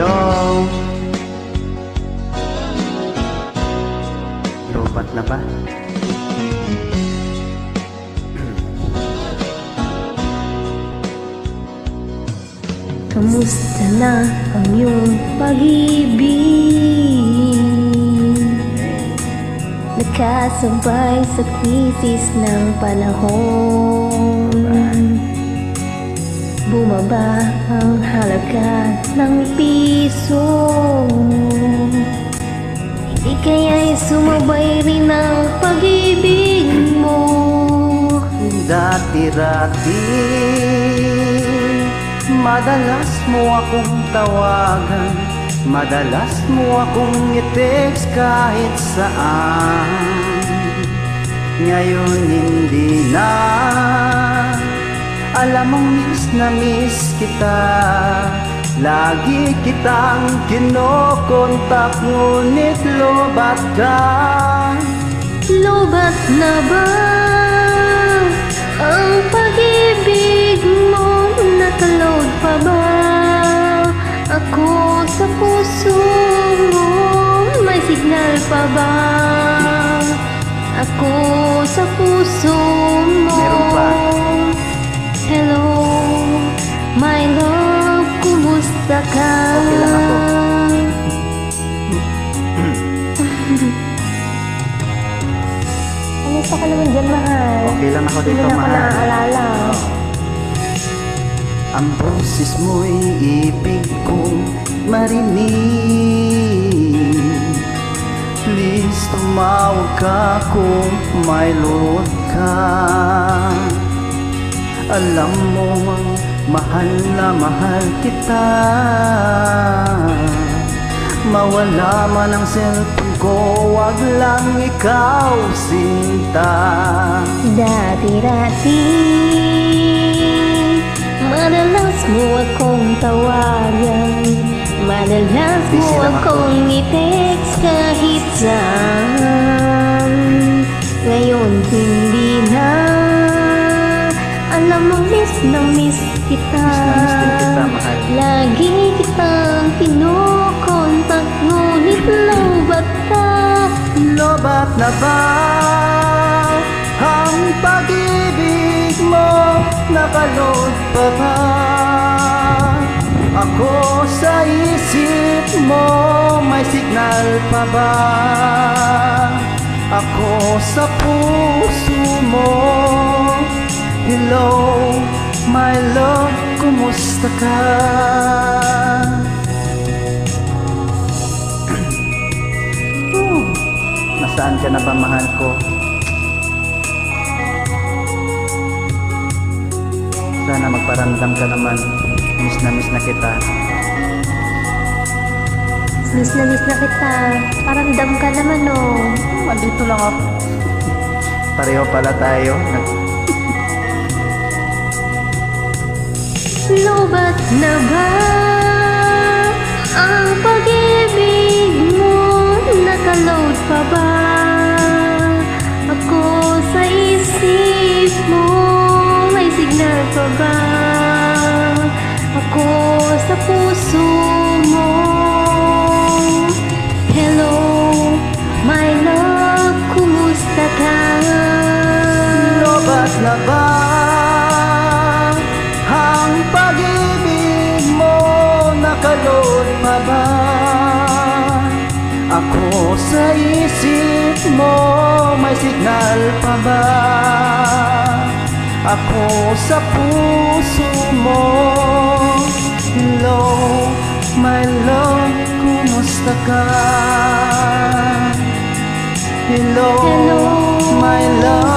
Hello. Lupat na ba? Kamusta na ang iyong pag-ibig? Nakasabay sa krisis ng panahon. Bumaba ang halaga ng piso. Hindi kaya'y sumabay rin ang pag-ibig mo. Dati-rati madalas mo akong tawagan, madalas mo akong i-text kahit saan. Ngayon hindi na, alam mong miss na miss kita. Lagi kitang kinokontak, ngunit lobat ka. Lobat na ba ang pag-ibig mo? Nakaload pa ba ako sa puso mo? May signal pa ba ako sa puso mo? Meron pa. Hello, my love, kumusta ka? Okay lang ako. Kumusta ka naman dyan, mahal? Okay lang ako dito, Hindi na ako mahal. naaalala. Ang boses mo'y ibig kong marinig. Please tumawag ka kung may load ka. Alam mo mahal na mahal kita. Mawala man ang cellphone ko, wag lang ikaw sinta. Dati-dati madalas mo akong tawagan, madalas mo Busy lang ako. akong i-text kahit saan. Ngayon hindi na, alam mo miss na miss kita. Miss na miss din kita, mahal. Lagi kitang kinokontak, ngunit lobat ka. Lobat na ba ang pag-ibig mo? Nakaload pa ba ako sa isip mo? May signal pa ba ako sa puso mo? Hello, my love, kumusta ka? Nasaan ka na ba, mahal ko? Sana magparamdam ka naman. Miss na kita. Miss na kita. Paramdam ka naman, oh. Andito lang ako. Pareho pala tayo. Lobat na ba ang pag-ibig mo? Nakaload pa ba ako sa isip mo? May signal pa ba ako sa puso mo? Hello, my love, kumusta ka? Lobat na ba ang pag-ibig mo? Nakaload pa ba ako sa isip mo? May signal pa ba ako sa puso mo? Hello, my love, kumusta ka? Hello, Hello. my love,